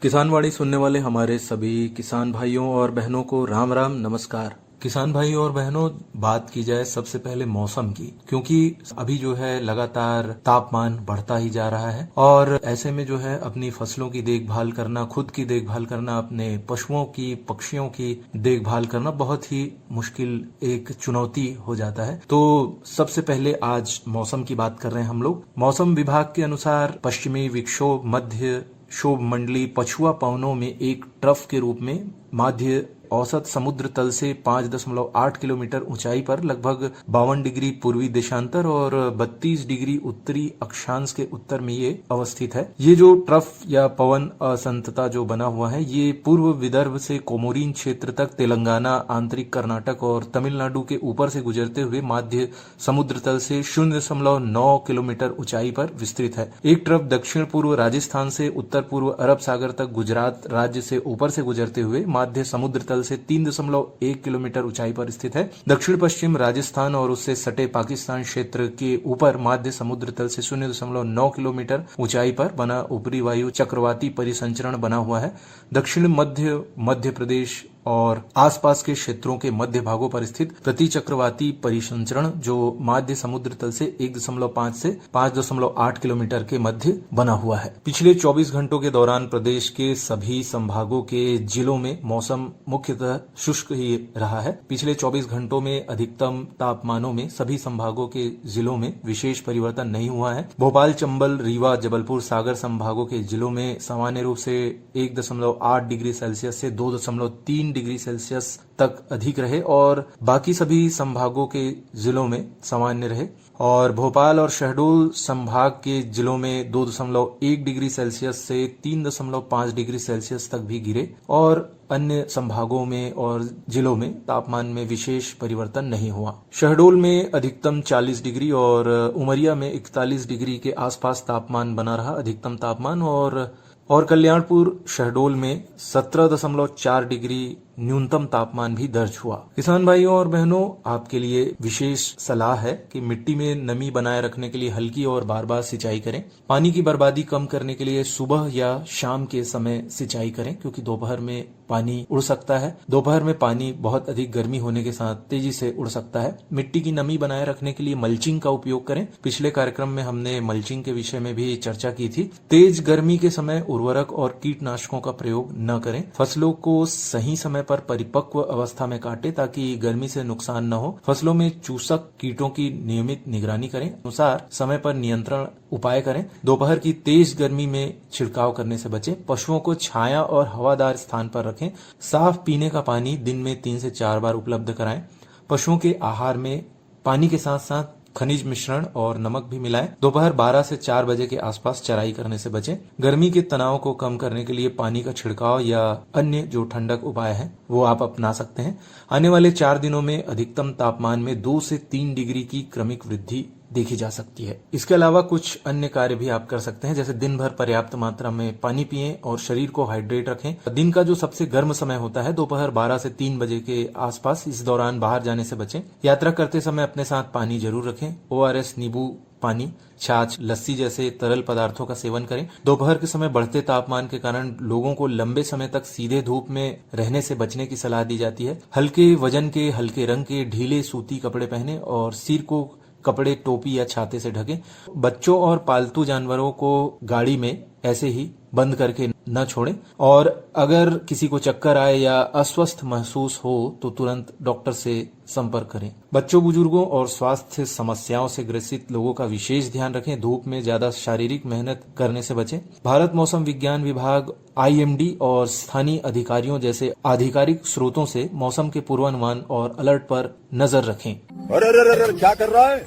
किसानवाणी सुनने वाले हमारे सभी किसान भाइयों और बहनों को राम राम नमस्कार। किसान भाइयों और बहनों, बात की जाए सबसे पहले मौसम की, क्योंकि अभी जो है लगातार तापमान बढ़ता ही जा रहा है और ऐसे में जो है अपनी फसलों की देखभाल करना, खुद की देखभाल करना, अपने पशुओं की, पक्षियों की देखभाल करना बहुत ही मुश्किल एक चुनौती हो जाता है। तो सबसे पहले आज मौसम की बात कर रहे हैं हम लोग। मौसम विभाग के अनुसार पश्चिमी विक्षोभ मध्य क्षोभ मंडली पछुआ पवनों में एक ट्रफ के रूप में माध्य औसत समुद्र तल से 5.8 किलोमीटर ऊंचाई पर लगभग 52 डिग्री पूर्वी देशांतर और 32 डिग्री उत्तरी अक्षांश के उत्तर में ये अवस्थित है। ये जो ट्रफ या पवन असंतता जो बना हुआ है, ये पूर्व विदर्भ से कोमोरिन क्षेत्र तक, तेलंगाना, आंतरिक कर्नाटक और तमिलनाडु के ऊपर से गुजरते हुए माध्य समुद्र तल से 0.9 किलोमीटर ऊंचाई पर विस्तृत है। एक ट्रफ दक्षिण पूर्व राजस्थान से उत्तर पूर्व अरब सागर तक गुजरात राज्य से ऊपर से गुजरते हुए माध्य समुद्र तल से 3.1 किलोमीटर ऊंचाई पर स्थित है। दक्षिण पश्चिम राजस्थान और उससे सटे पाकिस्तान क्षेत्र के ऊपर माध्य समुद्र तल से 0.9 किलोमीटर ऊंचाई पर बना ऊपरी वायु चक्रवाती परिसंचरण बना हुआ है। दक्षिण मध्य प्रदेश और आसपास के क्षेत्रों के मध्य भागों पर स्थित प्रति चक्रवाती परिसंचरण जो माध्य समुद्र तल से 1.5 से 5.8 किलोमीटर के मध्य बना हुआ है। पिछले 24 घंटों के दौरान प्रदेश के सभी संभागों के जिलों में मौसम मुख्यतः शुष्क ही रहा है। पिछले 24 घंटों में अधिकतम तापमानों में सभी संभागों के जिलों में विशेष परिवर्तन नहीं हुआ है। भोपाल, चंबल, रीवा, जबलपुर, सागर संभागों के जिलों में सामान्य रूप से 1.8 डिग्री सेल्सियस से 2.3 डिग्री सेल्सियस तक अधिक रहे और बाकी सभी संभागों के जिलों में सामान्य रहे। और भोपाल और शहडोल संभाग के जिलों में 2.1 डिग्री सेल्सियस से 3.5 डिग्री सेल्सियस तक भी गिरे और अन्य संभागों में और जिलों में तापमान में विशेष परिवर्तन नहीं हुआ। शहडोल में अधिकतम 40 डिग्री और उमरिया में 41 डिग्री के आसपास तापमान बना रहा अधिकतम तापमान और कल्याणपुर शहडोल में 17.4 डिग्री न्यूनतम तापमान भी दर्ज हुआ। किसान भाइयों और बहनों, आपके लिए विशेष सलाह है कि मिट्टी में नमी बनाए रखने के लिए हल्की और बार बार सिंचाई करें। पानी की बर्बादी कम करने के लिए सुबह या शाम के समय सिंचाई करें, क्योंकि दोपहर में पानी उड़ सकता है। दोपहर में पानी बहुत अधिक गर्मी होने के साथ तेजी से उड़ सकता है। मिट्टी की नमी बनाए रखने के लिए मल्चिंग का उपयोग करें। पिछले कार्यक्रम में हमने मल्चिंग के विषय में भी चर्चा की थी। तेज गर्मी के समय उर्वरक और कीटनाशकों का प्रयोग न करें। फसलों को सही समय पर परिपक्व अवस्था में काटें ताकि गर्मी से नुकसान न हो। फसलों में चूसक कीटों की नियमित निगरानी करें। अनुसार समय पर नियंत्रण उपाय करें। दोपहर की तेज गर्मी में छिड़काव करने से बचें। पशुओं को छाया और हवादार स्थान पर रखें। साफ पीने का पानी दिन में 3 से 4 बार उपलब्ध कराएं। पशुओं के आहार में पानी के साथ साथ खनिज मिश्रण और नमक भी मिलाएं। दोपहर 12 से 4 बजे के आसपास चराई करने से बचें। गर्मी के तनाव को कम करने के लिए पानी का छिड़काव या अन्य जो ठंडक उपाय है वो आप अपना सकते हैं। आने वाले 4 दिनों में अधिकतम तापमान में 2 से 3 डिग्री की क्रमिक वृद्धि देखी जा सकती है। इसके अलावा कुछ अन्य कार्य भी आप कर सकते हैं, जैसे दिन भर पर्याप्त मात्रा में पानी पिएं और शरीर को हाइड्रेट रखें। दिन का जो सबसे गर्म समय होता है दोपहर 12 से 3 बजे के आसपास, इस दौरान बाहर जाने से बचें। यात्रा करते समय अपने साथ पानी जरूर रखें। ORS, नींबू पानी, छाछ, लस्सी जैसे तरल पदार्थों का सेवन करें। दोपहर के समय बढ़ते तापमान के कारण लोगों को लंबे समय तक सीधे धूप में रहने से बचने की सलाह दी जाती है। हल्के वजन के, हल्के रंग के ढीले सूती कपड़े पहने और सिर को कपड़े, टोपी या छाते से ढकें। बच्चों और पालतू जानवरों को गाड़ी में ऐसे ही बंद करके न छोड़ें और अगर किसी को चक्कर आए या अस्वस्थ महसूस हो तो तुरंत डॉक्टर से संपर्क करें। बच्चों, बुजुर्गों और स्वास्थ्य समस्याओं से ग्रसित लोगों का विशेष ध्यान रखें। धूप में ज्यादा शारीरिक मेहनत करने से बचें। भारत मौसम विज्ञान विभाग, IMD और स्थानीय अधिकारियों जैसे आधिकारिक स्रोतों से मौसम के पूर्वानुमान और अलर्ट पर नजर रखें। अरे क्या कर रहा है?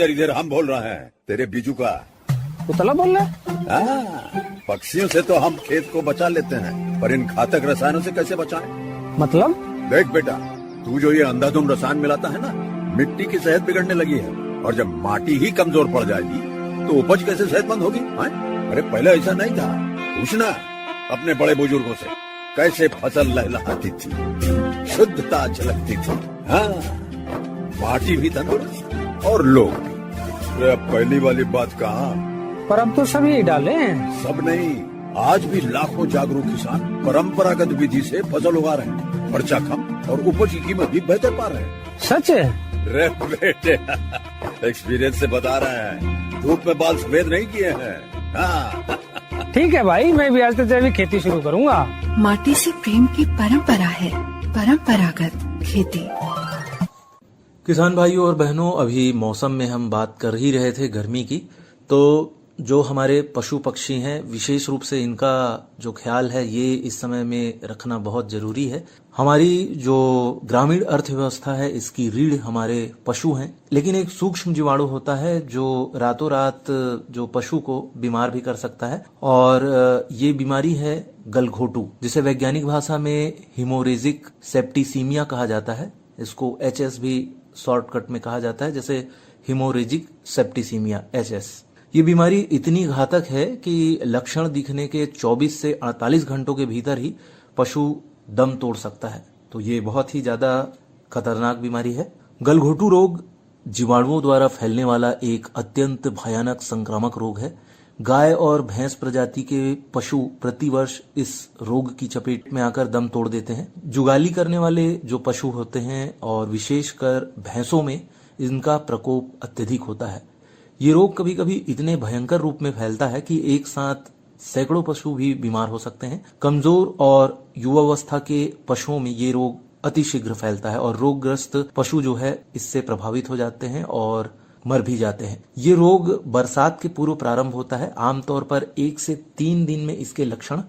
इधर हम बोल रहे हैं तेरे बीजू का। उतला बोल रहा है? पक्षियों से तो हम खेत को बचा लेते हैं, पर इन घातक रसायनों से कैसे बचाएं? मतलब? देख बेटा, तू जो ये अंधाधुंध रसायन मिलाता है ना, मिट्टी की सेहत बिगड़ने लगी है और जब माटी ही कमजोर पड़ जाएगी तो उपज कैसे सेहतमंद होगी? अरे पहले ऐसा नहीं था। पूछना अपने बड़े बुजुर्गों से, कैसे फसल लहलहाती थी, शुद्धता झलकती थी। हाँ, माटी भी तंदुरुस्त और लोग भी। अरे अब पहली वाली बात कहाँ, पर अब तो सभी डाले हैं। सब नहीं, आज भी लाखों जागरूक किसान परंपरागत विधि से फसल उगा रहे हैं। खर्चा कम और उपज की कीमत भी बेहतर पा रहे हैं। सच है? रे बेटे, एक्सपीरियंस से बता रहे हैं, धूप में बाल सफेद नहीं किए हैं। हाँ। ठीक है भाई, मैं भी आज से जैविक खेती शुरू करूंगा। माटी से प्रेम की परंपरा है, परंपरागत खेती। किसान भाइयों और बहनों, अभी मौसम में हम बात कर ही रहे थे गर्मी की, तो जो हमारे पशु पक्षी हैं विशेष रूप से इनका जो ख्याल है ये इस समय में रखना बहुत जरूरी है। हमारी जो ग्रामीण अर्थव्यवस्था है इसकी रीढ़ हमारे पशु हैं, लेकिन एक सूक्ष्म जीवाणु होता है जो रातों रात जो पशु को बीमार भी कर सकता है, और ये बीमारी है गलघोटू, जिसे वैज्ञानिक भाषा में हिमोरेजिक सेप्टिसीमिया कहा जाता है। इसको HS भी शॉर्टकट में कहा जाता है, जैसे हिमोरेजिक सेप्टिसीमिया HS। ये बीमारी इतनी घातक है कि लक्षण दिखने के 24 से 48 घंटों के भीतर ही पशु दम तोड़ सकता है। तो ये बहुत ही ज्यादा खतरनाक बीमारी है। गलघोटू रोग जीवाणुओं द्वारा फैलने वाला एक अत्यंत भयानक संक्रामक रोग है। गाय और भैंस प्रजाति के पशु प्रतिवर्ष इस रोग की चपेट में आकर दम तोड़ देते हैं। जुगाली करने वाले जो पशु होते हैं और विशेषकर भैंसों में इनका प्रकोप अत्यधिक होता है। ये रोग कभी कभी इतने भयंकर रूप में फैलता है कि एक साथ सैकड़ों पशु भी बीमार हो सकते हैं। कमजोर और युवावस्था के पशुओं में ये रोग अतिशीघ्र फैलता है और रोगग्रस्त पशु जो है इससे प्रभावित हो जाते हैं और मर भी जाते हैं। ये रोग बरसात के पूर्व प्रारंभ होता है। आमतौर पर 1 से 3 दिन में इसके लक्षण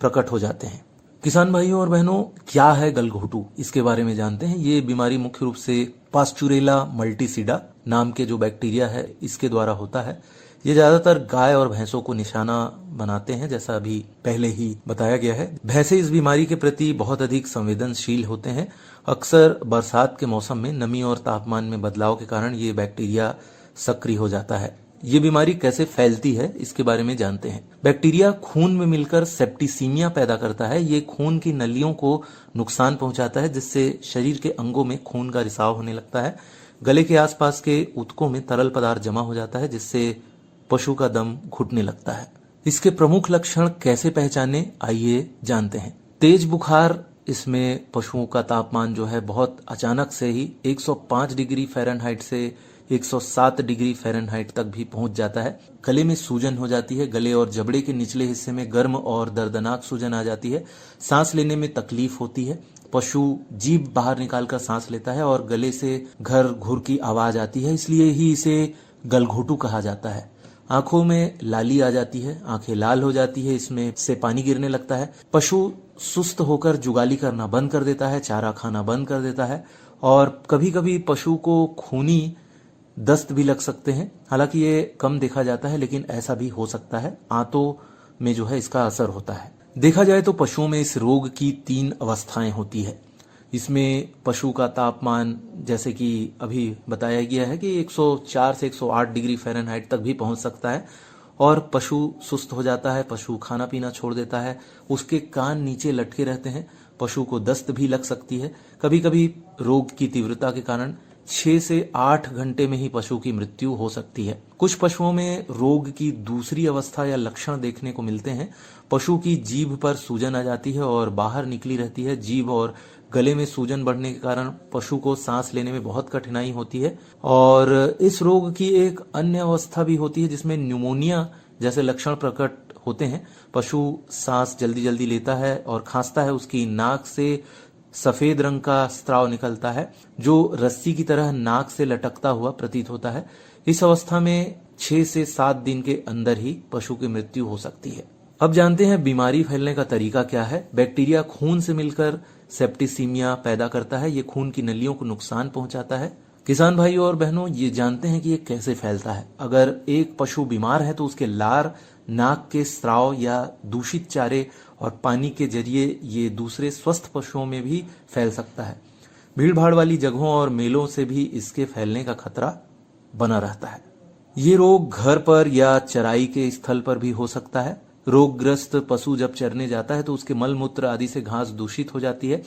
प्रकट हो जाते हैं। किसान भाइयों और बहनों, क्या है गलघोटू, इसके बारे में जानते हैं। ये बीमारी मुख्य रूप से पास्चुरेला मल्टीसिडा नाम के जो बैक्टीरिया है इसके द्वारा होता है। ये ज्यादातर गाय और भैंसों को निशाना बनाते हैं, जैसा अभी पहले ही बताया गया है। भैंसे इस बीमारी के प्रति बहुत अधिक संवेदनशील होते हैं। अक्सर बरसात के मौसम में नमी और तापमान में बदलाव के कारण ये बैक्टीरिया सक्रिय हो जाता है। ये बीमारी कैसे फैलती है इसके बारे में जानते हैं। बैक्टीरिया खून में मिलकर सेप्टिसीमिया पैदा करता है। ये खून की नलियों को नुकसान पहुंचाता है, जिससे शरीर के अंगों में खून का रिसाव होने लगता है। गले के आसपास के ऊतकों में तरल पदार्थ जमा हो जाता है, जिससे पशु का दम घुटने लगता है। इसके प्रमुख लक्षण कैसे पहचाने, आइए जानते हैं। तेज बुखार, इसमें पशुओं का तापमान जो है बहुत अचानक से ही 105 डिग्री फ़ारेनहाइट से 107 डिग्री फ़ारेनहाइट तक भी पहुंच जाता है। गले में सूजन हो जाती है। गले और जबड़े के निचले हिस्से में गर्म और दर्दनाक सूजन आ जाती है। सांस लेने में तकलीफ होती है। पशु जीभ बाहर निकालकर सांस लेता है और गले से घर घुर की आवाज आती है, इसलिए ही इसे गलघोटू कहा जाता है। आंखों में लाली आ जाती है, आंखें लाल हो जाती है, इसमें से पानी गिरने लगता है। पशु सुस्त होकर जुगाली करना बंद कर देता है, चारा खाना बंद कर देता है और कभी कभी पशु को खूनी दस्त भी लग सकते हैं। हालांकि ये कम देखा जाता है, लेकिन ऐसा भी हो सकता है। आंतों में जो है इसका असर होता है। देखा जाए तो पशुओं में इस रोग की 3 अवस्थाएं होती है। इसमें पशु का तापमान, जैसे कि अभी बताया गया है, कि 104 से 108 डिग्री फ़ारेनहाइट तक भी पहुंच सकता है और पशु सुस्त हो जाता है, पशु खाना पीना छोड़ देता है, उसके कान नीचे लटके रहते हैं, पशु को दस्त भी लग सकती है। कभी कभी रोग की तीव्रता के कारण 6 से 8 घंटे में ही पशु की मृत्यु हो सकती है। कुछ पशुओं में रोग की दूसरी अवस्था या लक्षण देखने को मिलते हैं। पशु की जीभ पर सूजन आ जाती है और बाहर निकली रहती है। जीभ और गले में सूजन बढ़ने के कारण पशु को सांस लेने में बहुत कठिनाई होती है। और इस रोग की एक अन्य अवस्था भी होती है जिसमें न्यूमोनिया जैसे लक्षण प्रकट होते हैं। पशु सांस जल्दी जल्दी लेता है और खांसता है। उसकी नाक से सफेद रंग का स्राव निकलता है जो रस्सी की तरह नाक से लटकता हुआ प्रतीत होता है। इस अवस्था में 6 से 7 दिन के अंदर ही पशु की मृत्यु हो सकती है। अब जानते हैं बीमारी फैलने का तरीका क्या है। बैक्टीरिया खून से मिलकर सेप्टिसीमिया पैदा करता है। ये खून की नलियों को नुकसान पहुंचाता है। किसान भाइयों और बहनों, ये जानते हैं कि ये कैसे फैलता है। अगर एक पशु बीमार है तो उसके लार, नाक के स्राव या दूषित चारे और पानी के जरिए ये दूसरे स्वस्थ पशुओं में भी फैल सकता है। भीड़ भाड़ वाली जगहों और मेलों से भी इसके फैलने का खतरा बना रहता है। ये रोग घर पर या चराई के स्थल पर भी हो सकता है। रोगग्रस्त पशु जब चरने जाता है तो उसके मल मूत्र आदि से घास दूषित हो जाती है।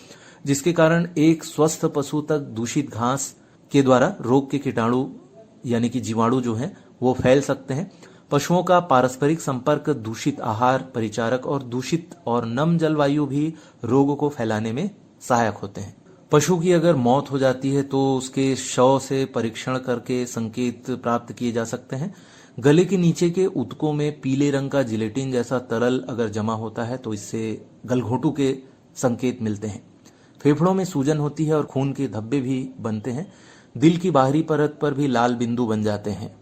जिसके कारण एक स्वस्थ पशु तक दूषित घास के द्वारा रोग के कीटाणु यानी कि जीवाणु जो हैं वो फैल सकते हैं। पशुओं का पारस्परिक संपर्क, दूषित आहार, परिचारक और दूषित और नम जलवायु भी रोग को फैलाने में सहायक होते हैं। पशु की अगर मौत हो जाती है तो उसके शव से परीक्षण करके संकेत प्राप्त किए जा सकते हैं। गले के नीचे के ऊतकों में पीले रंग का जिलेटिन जैसा तरल अगर जमा होता है तो इससे गलघोटू के संकेत मिलते हैं। फेफड़ों में सूजन होती है और खून के धब्बे भी बनते हैं। दिल की बाहरी परत पर भी लाल बिंदु बन जाते हैं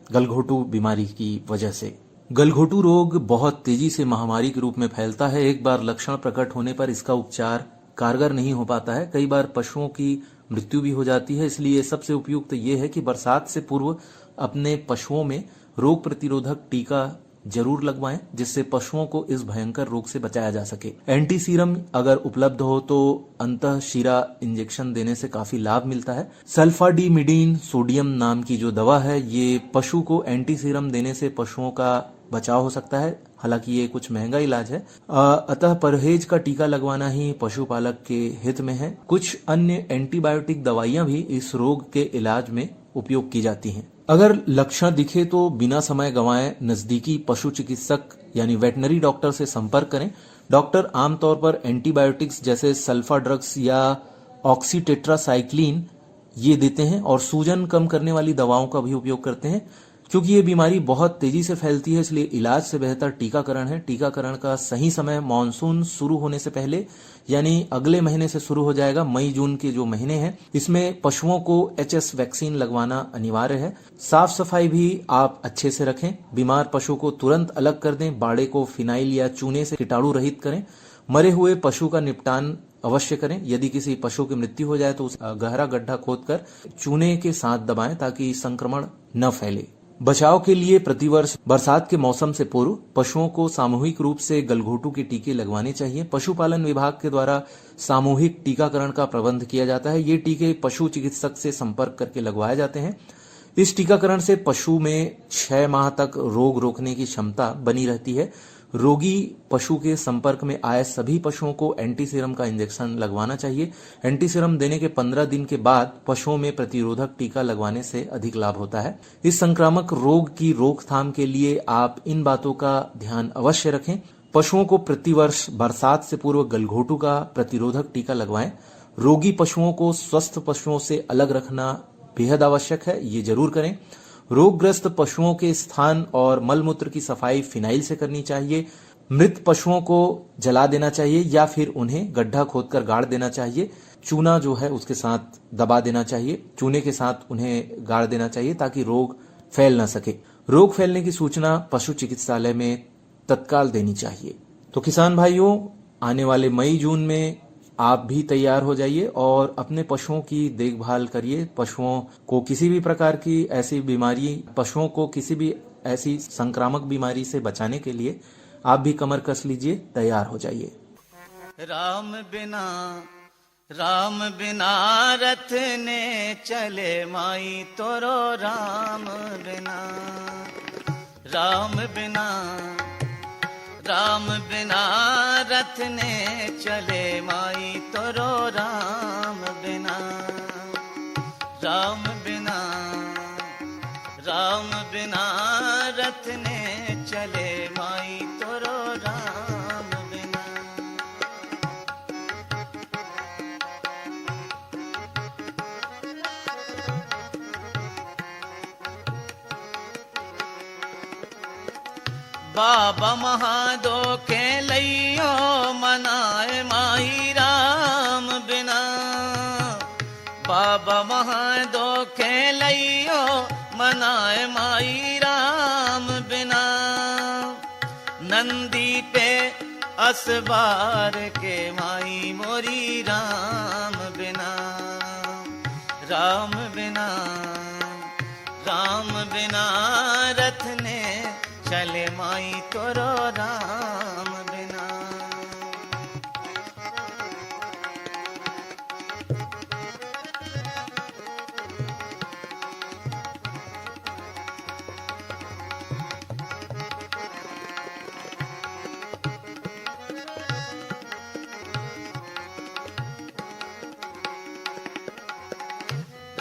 गलघोटू बीमारी की वजह से। गलघोटू रोग बहुत तेजी से महामारी के रूप में फैलता है। एक बार लक्षण प्रकट होने पर इसका उपचार कारगर नहीं हो पाता है। कई बार पशुओं की मृत्यु भी हो जाती है। इसलिए सबसे उपयुक्त ये है कि बरसात से पूर्व अपने पशुओं में रोग प्रतिरोधक टीका जरूर लगवाएं, जिससे पशुओं को इस भयंकर रोग से बचाया जा सके। एंटी सीरम अगर उपलब्ध हो तो अंतःशिरा इंजेक्शन देने से काफी लाभ मिलता है। सल्फाडीमिडीन सोडियम नाम की जो दवा है, ये पशु को एंटी सीरम देने से पशुओं का बचाव हो सकता है। हालांकि ये कुछ महंगा इलाज है, अतः परहेज का टीका लगवाना ही पशुपालक के हित में है। कुछ अन्य एंटीबायोटिक दवाइयां भी इस रोग के इलाज में उपयोग की जाती हैं। अगर लक्षण दिखे तो बिना समय गंवाए नजदीकी पशु चिकित्सक यानी वेटनरी डॉक्टर से संपर्क करें। डॉक्टर आमतौर पर एंटीबायोटिक्स जैसे सल्फा ड्रग्स या ऑक्सीटेट्रासाइक्लिन ये देते हैं और सूजन कम करने वाली दवाओं का भी उपयोग करते हैं। क्योंकि ये बीमारी बहुत तेजी से फैलती है, इसलिए इलाज से बेहतर टीकाकरण है। टीकाकरण का सही समय मानसून शुरू होने से पहले यानी अगले महीने से शुरू हो जाएगा। मई जून के जो महीने हैं इसमें पशुओं को HS वैक्सीन लगवाना अनिवार्य है। साफ सफाई भी आप अच्छे से रखें। बीमार पशु को तुरंत अलग कर दें। बाड़े को फिनाइल या चूने से कीटाणु रहित करें। मरे हुए पशु का निपटान अवश्य करें। यदि किसी पशु की मृत्यु हो जाए तो गहरा गड्ढा खोदकर चूने के साथ दबाएं ताकि संक्रमण न फैले। बचाव के लिए प्रतिवर्ष बरसात के मौसम से पूर्व पशुओं को सामूहिक रूप से गलघोटू के टीके लगवाने चाहिए। पशुपालन विभाग के द्वारा सामूहिक टीकाकरण का प्रबंध किया जाता है। ये टीके पशु चिकित्सक से संपर्क करके लगवाए जाते हैं। इस टीकाकरण से पशु में 6 माह तक रोग रोकने की क्षमता बनी रहती है। रोगी पशु के संपर्क में आए सभी पशुओं को एंटी सीरम का इंजेक्शन लगवाना चाहिए। एंटी सीरम देने के 15 दिन के बाद पशुओं में प्रतिरोधक टीका लगवाने से अधिक लाभ होता है। इस संक्रामक रोग की रोकथाम के लिए आप इन बातों का ध्यान अवश्य रखें। पशुओं को प्रतिवर्ष बरसात से पूर्व गलघोटू का प्रतिरोधक टीका लगवाएं। रोगी पशुओं को स्वस्थ पशुओं से अलग रखना बेहद आवश्यक है, ये जरूर करें। रोगग्रस्त पशुओं के स्थान और मलमूत्र की सफाई फिनाइल से करनी चाहिए। मृत पशुओं को जला देना चाहिए या फिर उन्हें गड्ढा खोदकर गाड़ देना चाहिए। चूना जो है उसके साथ दबा देना चाहिए। चूने के साथ उन्हें गाड़ देना चाहिए ताकि रोग फैल न सके। रोग फैलने की सूचना पशु चिकित्सालय में तत्काल देनी चाहिए। तो किसान भाइयों, आने वाले मई जून में आप भी तैयार हो जाइए और अपने पशुओं की देखभाल करिए। पशुओं को किसी भी प्रकार की ऐसी बीमारी, पशुओं को किसी भी ऐसी संक्रामक बीमारी से बचाने के लिए आप भी कमर कस लीजिए, तैयार हो जाइए। राम बिना रथ ने चले माई तोरो राम बिना रथ ने चले माई तोरो राम बिना रथ ने चले माई तोरो राम बिना। बाबा महादो के लइयो मनाए माई राम बिना। बाबा महादो के लइयो मनाए माई राम बिना। नंदी पे असबार के माई मोरी राम बिना। राम बिना रथ ने चले माई तोरो राम बिना।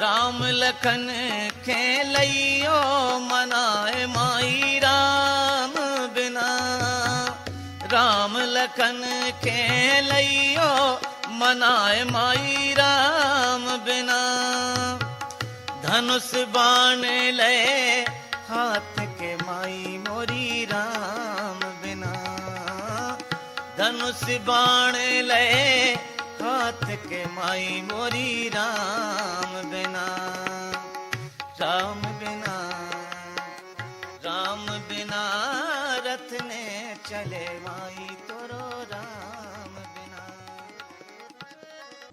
राम लखन खेलैयो मनाए माई राम बिना। राम लखन खेलैयो मनाए माई राम बिना। धनुष बाण ले हाथ के माई मोरी राम बिना। धनुष बाण ले हाथ के माई मोरी राम बिना। राम बिना, राम बिना रथ ने चले माई तोरो राम बिना।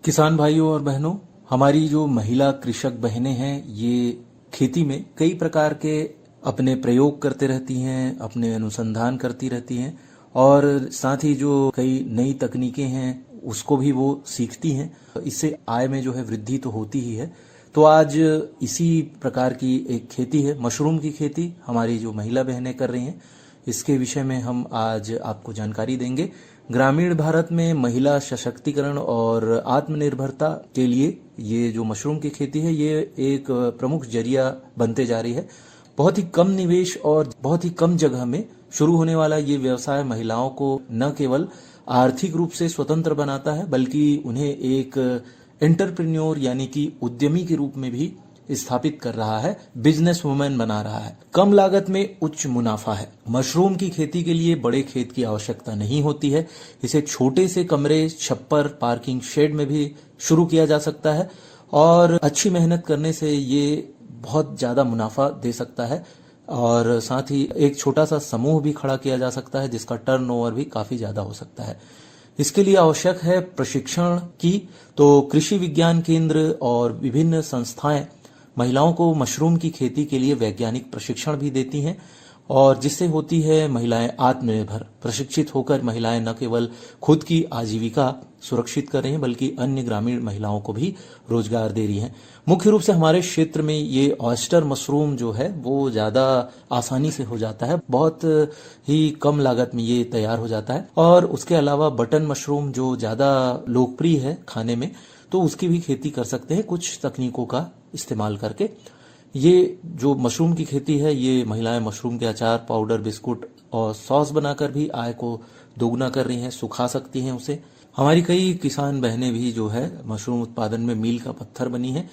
किसान भाइयों और बहनों, हमारी जो महिला कृषक बहनें हैं ये खेती में कई प्रकार के अपने प्रयोग करते रहती हैं, अपने अनुसंधान करती रहती हैं और साथ ही जो कई नई तकनीकें हैं उसको भी वो सीखती हैं। इससे आय में जो है वृद्धि तो होती ही है। तो आज इसी प्रकार की एक खेती है, मशरूम की खेती, हमारी जो महिला बहनें कर रही हैं, इसके विषय में हम आज आपको जानकारी देंगे। ग्रामीण भारत में महिला सशक्तिकरण और आत्मनिर्भरता के लिए ये जो मशरूम की खेती है ये एक प्रमुख जरिया बनते जा रही है। बहुत ही कम निवेश और बहुत ही कम जगह में शुरू होने वाला ये व्यवसाय महिलाओं को न केवल आर्थिक रूप से स्वतंत्र बनाता है बल्कि उन्हें एक एंटरप्रेन्योर यानी कि उद्यमी के रूप में भी स्थापित कर रहा है, बिजनेस वुमेन बना रहा है। कम लागत में उच्च मुनाफा है। मशरूम की खेती के लिए बड़े खेत की आवश्यकता नहीं होती है। इसे छोटे से कमरे, छप्पर, पार्किंग शेड में भी शुरू किया जा सकता है और अच्छी मेहनत करने से ये बहुत ज्यादा मुनाफा दे सकता है और साथ ही एक छोटा सा समूह भी खड़ा किया जा सकता है जिसका टर्नओवर भी काफी ज्यादा हो सकता है। इसके लिए आवश्यक है प्रशिक्षण की। तो कृषि विज्ञान केंद्र और विभिन्न संस्थाएं महिलाओं को मशरूम की खेती के लिए वैज्ञानिक प्रशिक्षण भी देती हैं और जिससे होती है महिलाएं आत्मनिर्भर। प्रशिक्षित होकर महिलाएं न केवल खुद की आजीविका सुरक्षित कर रही हैं बल्कि अन्य ग्रामीण महिलाओं को भी रोजगार दे रही हैं। मुख्य रूप से हमारे क्षेत्र में ये ऑयस्टर मशरूम जो है वो ज्यादा आसानी से हो जाता है, बहुत ही कम लागत में ये तैयार हो जाता है। और उसके अलावा बटन मशरूम जो ज्यादा लोकप्रिय है खाने में, तो उसकी भी खेती कर सकते हैं कुछ तकनीकों का इस्तेमाल करके। ये जो मशरूम की खेती है ये महिलाएं मशरूम के अचार, पाउडर, बिस्कुट और सॉस बनाकर भी आय को दोगुना कर रही हैं, सुखा सकती हैं उसे। हमारी कई किसान बहनें भी जो है मशरूम उत्पादन में मील का पत्थर बनी है।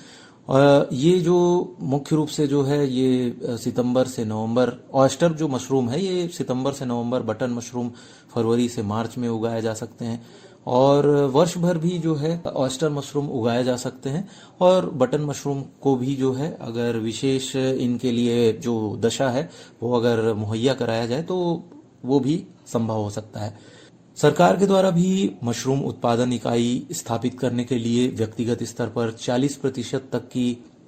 और ये जो मुख्य रूप से जो है ये सितंबर से नवंबर, ऑयस्टर जो मशरूम है ये सितंबर से नवंबर, बटन मशरूम फरवरी से मार्च में उगाए जा सकते हैं और वर्ष भर भी जो है ऑयस्टर मशरूम उगाए जा सकते हैं। और बटन मशरूम को भी जो है अगर विशेष इनके लिए जो दशा है वो अगर मुहैया कराया जाए तो वो भी संभव हो सकता है। सरकार के द्वारा भी मशरूम उत्पादन इकाई स्थापित करने के लिए व्यक्तिगत स्तर पर 40% तक की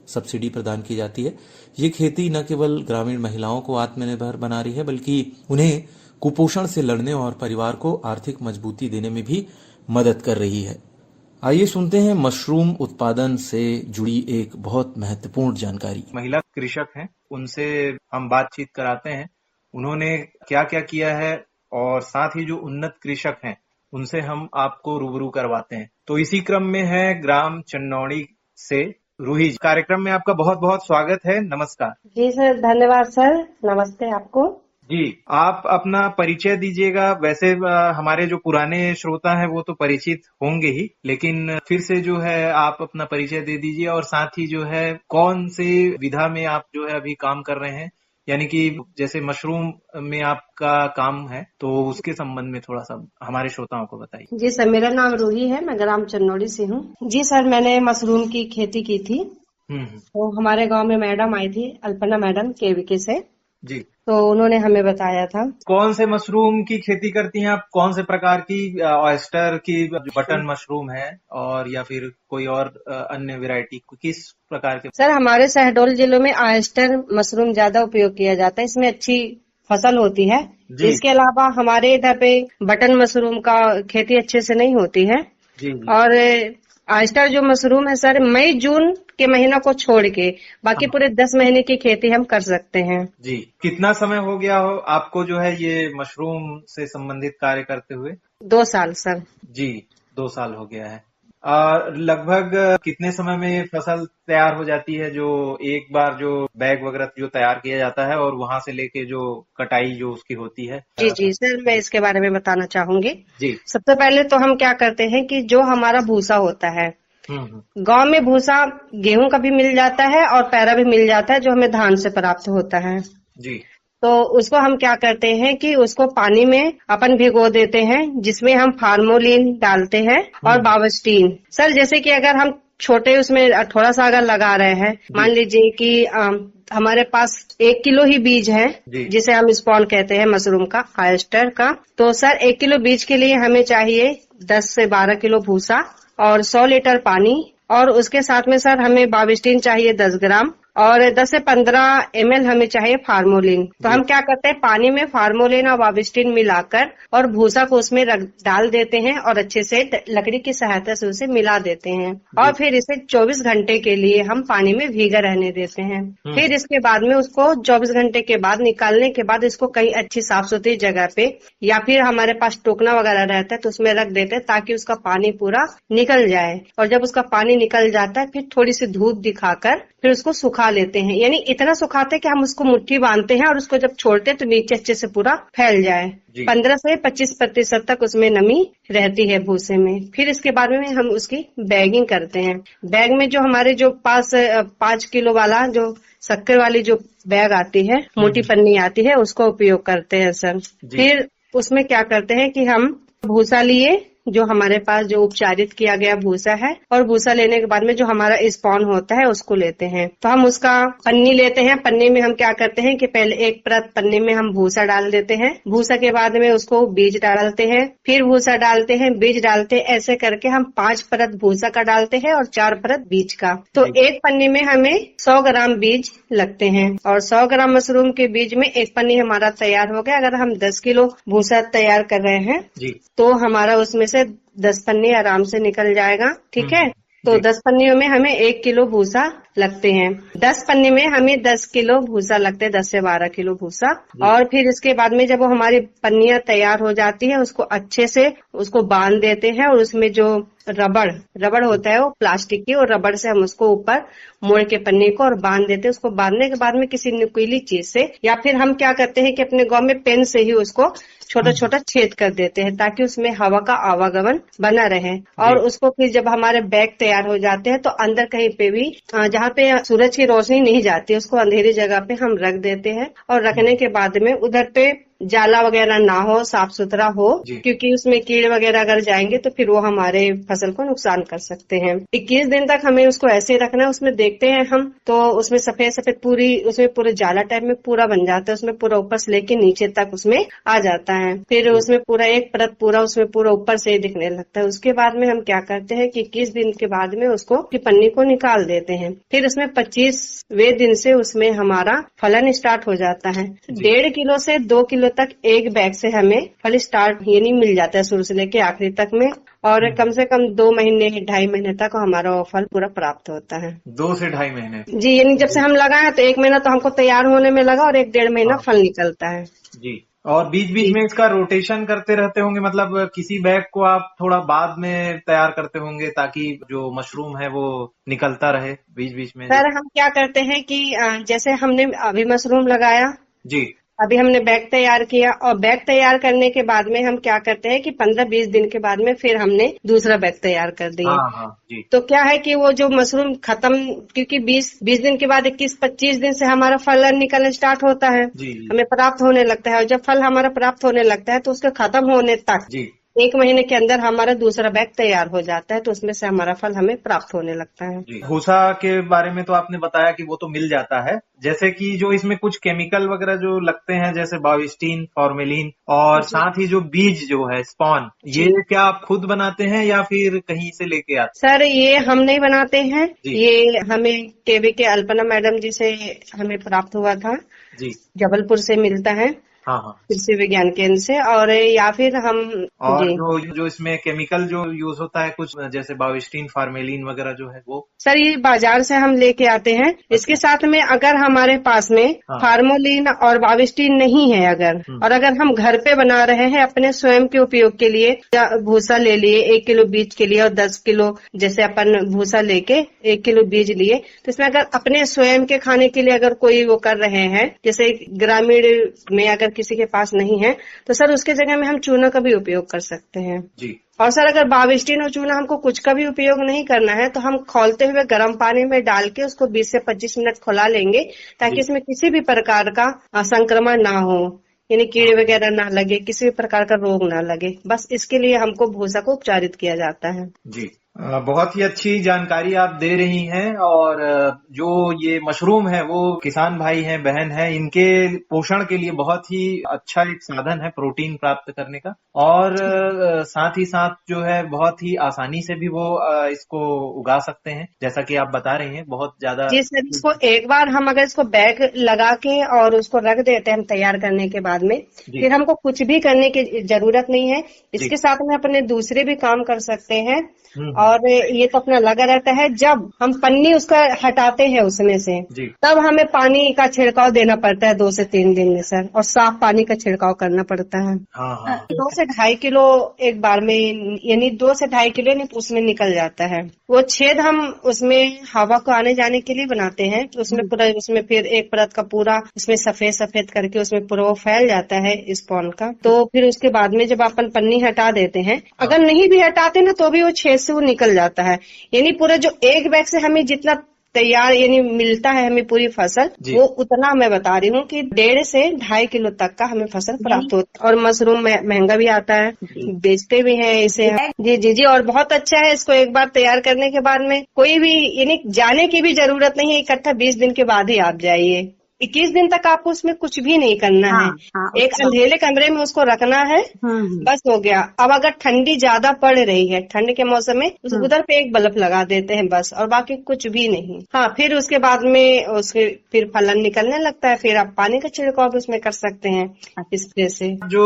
सब्सिडी प्रदान की जाती है। ये खेती न केवल ग्रामीण महिलाओं को आत्मनिर्भर बना रही है बल्कि उन्हें कुपोषण से लड़ने और परिवार को आर्थिक मजबूती देने में भी मदद कर रही है। आइए सुनते हैं मशरूम उत्पादन से जुड़ी एक बहुत महत्वपूर्ण जानकारी। महिला कृषक हैं, उनसे हम बातचीत कराते हैं, उन्होंने क्या क्या किया है और साथ ही जो उन्नत कृषक हैं उनसे हम आपको रूबरू करवाते हैं। तो इसी क्रम में है ग्राम चन्नौड़ी से रूही। कार्यक्रम में आपका बहुत बहुत स्वागत है, नमस्कार। जी सर, धन्यवाद सर, नमस्ते आपको। जी, आप अपना परिचय दीजिएगा। वैसे हमारे जो पुराने श्रोता हैं वो तो परिचित होंगे ही, लेकिन फिर से जो है आप अपना परिचय दे दीजिए और साथ ही जो है कौन सी विधा में आप जो है अभी काम कर रहे हैं, यानी कि जैसे मशरूम में आपका काम है तो उसके संबंध में थोड़ा सा हमारे श्रोताओं को बताइए। जी सर, मेरा नाम रूही है, मैं ग्राम चन्नौड़ी से हूँ। जी सर, मैंने मशरूम की खेती की थी। तो हमारे गांव में मैडम आई थी, अल्पना मैडम केवीके से जी, तो उन्होंने हमें बताया था। कौन से मशरूम की खेती करती हैं आप? कौन से प्रकार की? ऑयस्टर की, बटन मशरूम है और या फिर कोई और अन्य वैरायटी, किस प्रकार के? सर, हमारे शहडोल जिले में ऑयस्टर मशरूम ज्यादा उपयोग किया जाता है, इसमें अच्छी फसल होती है। इसके अलावा हमारे इधर पे बटन मशरूम का खेती अच्छे से नहीं होती है जी। और ऑयस्टर जो मशरूम है सर, मई जून के महीना को छोड़ के बाकी पूरे 10 महीने की खेती हम कर सकते हैं। जी, कितना समय हो गया हो आपको जो है ये मशरूम से संबंधित कार्य करते हुए? 2 साल सर। जी, 2 साल हो गया है। लगभग कितने समय में फसल तैयार हो जाती है, जो एक बार जो बैग वगैरह जो तैयार किया जाता है और वहां से लेके जो कटाई जो उसकी होती है? जी जी सर, मैं इसके बारे में बताना चाहूंगी। जी। सबसे पहले तो हम क्या करते हैं कि जो हमारा भूसा होता है, गांव में भूसा गेहूं का भी मिल जाता है और पैरा भी मिल जाता है जो हमें धान से प्राप्त होता है। जी। तो उसको हम क्या करते हैं कि उसको पानी में अपन भिगो देते हैं, जिसमें हम फार्मोलिन डालते हैं और बावस्टीन। सर जैसे कि अगर हम छोटे उसमें थोड़ा सा अगर लगा रहे हैं, मान लीजिए कि हमारे पास 1 किलो ही बीज है जिसे हम स्पॉन कहते हैं मशरूम का, आयस्टर का। तो सर 1 किलो बीज के लिए हमें चाहिए 10 से 12 किलो भूसा और 100 लीटर पानी, और उसके साथ में सर हमें बाविस्टीन चाहिए 10 ग्राम और 10 से 15 ml हमें चाहिए फार्मोलिन। तो हम क्या करते हैं, पानी में फार्मोलिन और बाविस्टीन मिलाकर और भूसा को उसमें डाल देते हैं और अच्छे से लकड़ी की सहायता से उसे मिला देते हैं और फिर इसे 24 घंटे के लिए हम पानी में भीगा रहने देते हैं। फिर इसके बाद में उसको 24 घंटे के बाद निकालने के बाद इसको कहीं अच्छी साफ सुथरी जगह पे या फिर हमारे पास टोकना वगैरह रहता है तो उसमें रख देते हैं ताकि उसका पानी पूरा निकल जाए। और जब उसका पानी निकल जाता है फिर थोड़ी सी धूप दिखाकर फिर उसको सुखा लेते हैं, यानी इतना सुखाते हैं कि हम उसको मुट्ठी बांधते हैं और उसको जब छोड़ते हैं तो नीचे अच्छे से पूरा फैल जाए। 15 से 25% तक उसमें नमी रहती है भूसे में। फिर इसके बाद में हम उसकी बैगिंग करते हैं। बैग में जो हमारे जो पास 5 किलो वाला जो शक्कर वाली जो बैग आती है, मोटी पन्नी आती है, उसका उपयोग करते हैं सर। फिर उसमें क्या करते हैं कि हम भूसा लिए, जो हमारे पास जो उपचारित किया गया भूसा है, और भूसा लेने के बाद में जो हमारा स्पॉन होता है उसको लेते हैं। तो हम उसका पन्नी लेते हैं। पन्नी में हम क्या करते हैं कि पहले एक परत पन्नी में हम भूसा डाल देते हैं, भूसा के बाद में उसको बीज डालते हैं, फिर भूसा डालते हैं, बीज डालते हैं, ऐसे करके हम 5 परत भूसा का डालते हैं और 4 परत बीज का। तो एक पन्नी में हमें 100 ग्राम बीज लगते हैं और 100 ग्राम मशरूम के बीज में एक पन्नी हमारा तैयार हो गया। अगर हम 10 किलो भूसा तैयार कर रहे हैं तो हमारा उसमें से 10 पन्नी आराम से निकल जाएगा। ठीक है, तो 10 पन्नियों में हमें 1 किलो भूसा लगते हैं। 10 पन्नी में हमें 10 किलो भूसा लगते हैं, 10 से 12 किलो भूसा। और फिर इसके बाद में जब वो हमारी पन्नियां तैयार हो जाती है उसको अच्छे से उसको बांध देते हैं और उसमें जो रबड़ होता है वो प्लास्टिक की, और रबड़ से हम उसको ऊपर मोड़ के पन्नी को और बांध देते हैं। उसको बांधने के बाद में किसी नुकीली चीज से या फिर हम क्या करते हैं कि अपने गांव में पेन से ही उसको छोटा छोटा छेद कर देते हैं ताकि उसमें हवा का आवागमन बना रहे। और उसको फिर जब हमारे बैग तैयार हो जाते हैं तो अंदर कहीं पे भी जहाँ पे सूरज की रोशनी नहीं जाती उसको अंधेरी जगह पे हम रख देते हैं, और रखने के बाद में उधर पे जाला वगैरह ना हो, साफ सुथरा हो, क्योंकि उसमें कीड़े वगैरह अगर जाएंगे तो फिर वो हमारे फसल को नुकसान कर सकते हैं। 21 दिन तक हमें उसको ऐसे रखना है। उसमें देखते हैं हम तो उसमें सफेद सफेद उसमें पूरे जाला टाइप में पूरा बन जाता है, उसमें पूरा ऊपर से लेके नीचे तक उसमें आ जाता है। फिर उसमें पूरा एक परत पूरा उसमें पूरा ऊपर से दिखने लगता है। उसके बाद में हम क्या करते हैं कि 21 दिन के बाद में उसको पन्नी को निकाल देते हैं। फिर उसमें 25वें दिन से उसमें हमारा फलन स्टार्ट हो जाता है। 1.5 किलो से 2 किलो तक एक बैग से हमें फल स्टार्ट यानी मिल जाता है शुरू से लेके आखिरी तक में, और कम से कम 2 महीने 2.5 महीने तक हमारा फल पूरा प्राप्त होता है। 2 से 2.5 महीने जी, यानी जब से हम लगाए तो 1 महीना तो हमको तैयार होने में लगा और 1-1.5 महीना फल निकलता है जी। और बीच बीच में इसका रोटेशन करते रहते होंगे, मतलब किसी बैग को आप थोड़ा बाद में तैयार करते होंगे ताकि जो मशरूम है वो निकलता रहे बीच बीच में। सर हम क्या करते हैं कि जैसे हमने अभी मशरूम लगाया जी, अभी हमने बैग तैयार किया और बैग तैयार करने के बाद में हम क्या करते हैं कि 15-20 दिन के बाद में फिर हमने दूसरा बैग तैयार कर दिया। जी। तो क्या है कि वो जो मशरूम खत्म, क्योंकि 20 दिन के बाद 21-25 दिन से हमारा फल निकलना स्टार्ट होता है जी। हमें प्राप्त होने लगता है, और जब फल हमारा प्राप्त होने लगता है तो उसके खत्म होने तक जी 1 महीने के अंदर हमारा दूसरा बैग तैयार हो जाता है, तो उसमें से हमारा फल हमें प्राप्त होने लगता है। भूसा के बारे में तो आपने बताया कि वो तो मिल जाता है, जैसे कि जो इसमें कुछ केमिकल वगैरह जो लगते हैं जैसे बाविस्टीन, फॉर्मेलिन, और साथ ही जो बीज जो है स्पॉन, ये क्या आप खुद बनाते हैं या फिर कहीं से लेके आते हैं? सर ये हम नहीं बनाते हैं, ये हमें केवी के अल्पना मैडम जी से हमें प्राप्त हुआ था जी, जबलपुर से मिलता है। हाँ हाँ। कृषि विज्ञान केंद्र से, और या फिर हम और जी जो इसमें केमिकल जो यूज होता है कुछ जैसे बाविस्टीन, फार्मेलिन वगैरह जो है वो? सर ये बाजार से हम लेके आते हैं। इसके साथ में अगर हमारे पास में हाँ। फार्मोलिन और बाविस्टीन नहीं है अगर, और अगर हम घर पे बना रहे हैं अपने स्वयं के उपयोग के लिए, या भूसा ले लिए 1 किलो बीज के लिए और 10 किलो जैसे अपन भूसा लेके 1 किलो बीज लिए, तो इसमें अगर अपने स्वयं के खाने के लिए अगर कोई वो कर रहे हैं, जैसे ग्रामीण में अगर किसी के पास नहीं है, तो सर उसके जगह में हम चूना का भी उपयोग कर सकते हैं जी। और सर अगर बाविस्टीन और चूना हमको कुछ का भी उपयोग नहीं करना है, तो हम खौलते हुए गर्म पानी में डाल के उसको 20 से 25 मिनट खौला लेंगे, ताकि इसमें किसी भी प्रकार का संक्रमण ना हो, यानी कीड़े वगैरह ना लगे, किसी भी प्रकार का रोग ना लगे। बस इसके लिए हमको भूसा को उपचारित किया जाता है। जी, बहुत ही अच्छी जानकारी आप दे रही हैं। और जो ये मशरूम है वो किसान भाई हैं, बहन हैं, इनके पोषण के लिए बहुत ही अच्छा एक साधन है प्रोटीन प्राप्त करने का, और साथ ही साथ जो है बहुत ही आसानी से भी वो इसको उगा सकते हैं, जैसा कि आप बता रही हैं। बहुत ज्यादा जी सर, इसको एक बार हम अगर इसको बैग लगा के और उसको रख देते हैं हम तैयार करने के बाद में, फिर हमको कुछ भी करने की जरूरत नहीं है। इसके साथ में अपने दूसरे भी काम कर सकते हैं, और ये तो अपना लगा रहता है। जब हम पन्नी उसका हटाते हैं उसमें से, तब हमें पानी का छिड़काव देना पड़ता है 2 से 3 दिन में सर, और साफ पानी का छिड़काव करना पड़ता है। 2 से 2.5 किलो एक बार में, यानी 2 से 2.5 किलो उसमें निकल जाता है। वो छेद हम उसमें हवा को आने जाने के लिए बनाते हैं, तो उसमें पूरा, उसमें फिर एक परत का पूरा उसमें सफेद सफेद करके उसमें पूरा फैल जाता है स्पॉन का। तो फिर उसके बाद में जब अपन पन्नी हटा देते हैं, अगर नहीं भी हटाते ना तो भी वो छेद से वो निकल जाता है। यानी पूरा जो एक बैग से हमें जितना तैयार यानी मिलता है हमें पूरी फसल, वो उतना मैं बता रही हूँ कि 1.5 से 2.5 किलो तक का हमें फसल प्राप्त होता है। और मशरूम महंगा भी आता है, बेचते भी हैं इसे। जी जी जी, और बहुत अच्छा है। इसको एक बार तैयार करने के बाद में कोई भी यानी जाने की भी जरूरत नहीं है, इकट्ठा 20 दिन के बाद ही आप जाइए। 21 दिन तक आपको उसमें कुछ भी नहीं करना है। एक अंधेरे कमरे में उसको रखना है, बस हो गया। अब अगर ठंडी ज्यादा पड़ रही है, ठंड के मौसम में उधर पे एक बल्ब लगा देते हैं बस, और बाकी कुछ भी नहीं। हाँ, फिर उसके बाद में उसके फिर फलन निकलने लगता है, फिर आप पानी का छिड़काव भी उसमें कर सकते हैं स्प्रे से। जो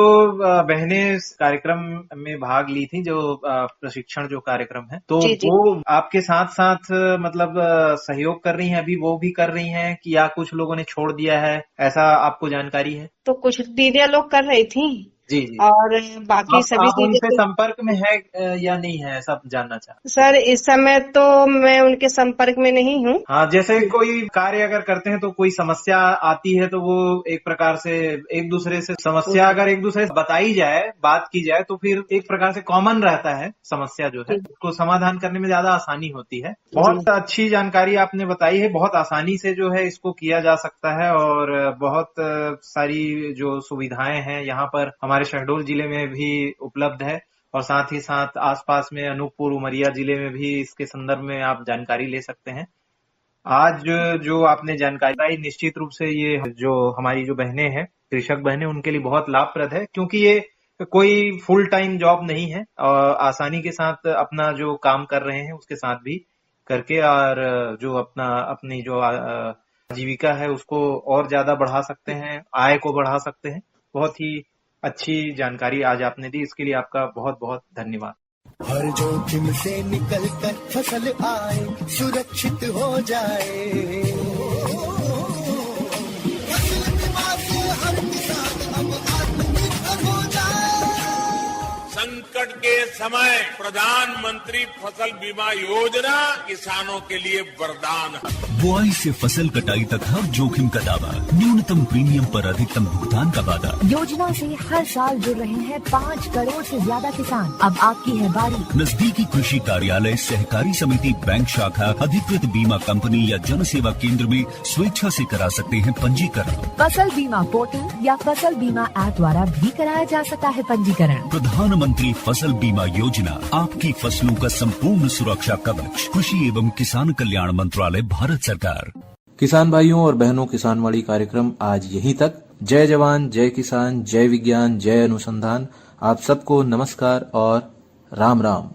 बहनें इस कार्यक्रम में भाग ली थी, जो प्रशिक्षण जो कार्यक्रम है, तो वो आपके साथ साथ मतलब सहयोग कर रही हैं, अभी वो भी कर रही हैं कि या कुछ लोगों ने छोड़ दिया है, ऐसा आपको जानकारी है? तो कुछ दीदियां लोग कर रही थी जी, और बाकी सभी आप उनसे संपर्क में है या नहीं है, ऐसा जानना चाहते? सर इस समय तो मैं उनके संपर्क में नहीं हूँ। हाँ, जैसे कोई कार्य अगर करते हैं तो कोई समस्या आती है, तो वो एक प्रकार से एक दूसरे से समस्या अगर एक दूसरे से बताई जाए, बात की जाए, तो फिर एक प्रकार से कॉमन रहता है समस्या जो है, उसको समाधान करने में ज्यादा आसानी होती है। बहुत अच्छी जानकारी आपने बताई है। बहुत आसानी से जो है इसको किया जा सकता है, और बहुत सारी जो सुविधाएं हैं यहाँ पर हमारे शहडोल जिले में भी उपलब्ध है, और साथ ही साथ आसपास में अनूपपुर, उमरिया जिले में भी इसके संदर्भ में आप जानकारी ले सकते हैं। आज जो आपने जानकारी दी, निश्चित रूप से ये जो हमारी जो बहनें हैं, कृषक बहनें, उनके लिए बहुत लाभप्रद है, क्योंकि ये कोई फुल टाइम जॉब नहीं है, और आसानी के साथ अपना जो काम कर रहे हैं उसके साथ भी करके, और जो अपनी जो आजीविका है उसको और ज्यादा बढ़ा सकते हैं, आय को बढ़ा सकते हैं। बहुत ही अच्छी जानकारी आज आपने दी, इसके लिए आपका बहुत बहुत धन्यवाद। हर जोखिम से निकल कर फसल आए, सुरक्षित हो जाए, फसल बीमा से हर किसान अब आत्मनिर्भर हो जाए। संकट के समय प्रधानमंत्री फसल बीमा योजना किसानों के लिए वरदान है। बुआई से फसल कटाई तक हर जोखिम का दावा, न्यूनतम प्रीमियम पर अधिकतम भुगतान का वादा। योजना से हर साल जुड़ रहे हैं 5 करोड़ से ज्यादा किसान। अब आपकी है बारी। नजदीकी कृषि कार्यालय, सहकारी समिति, बैंक शाखा, अधिकृत बीमा कंपनी या जन सेवा केंद्र में स्वेच्छा से करा सकते हैं पंजीकरण। फसल बीमा पोर्टल या फसल बीमा ऐप द्वारा भी कराया जा सकता है पंजीकरण। प्रधानमंत्री फसल बीमा योजना, आपकी फसलों का संपूर्ण सुरक्षा कवच। कृषि एवं किसान कल्याण मंत्रालय, भारत सरकार। किसान भाइयों और बहनों, किसानवाड़ी कार्यक्रम आज यहीं तक। जय जवान, जय किसान, जय विज्ञान, जय अनुसंधान। आप सबको नमस्कार और राम राम।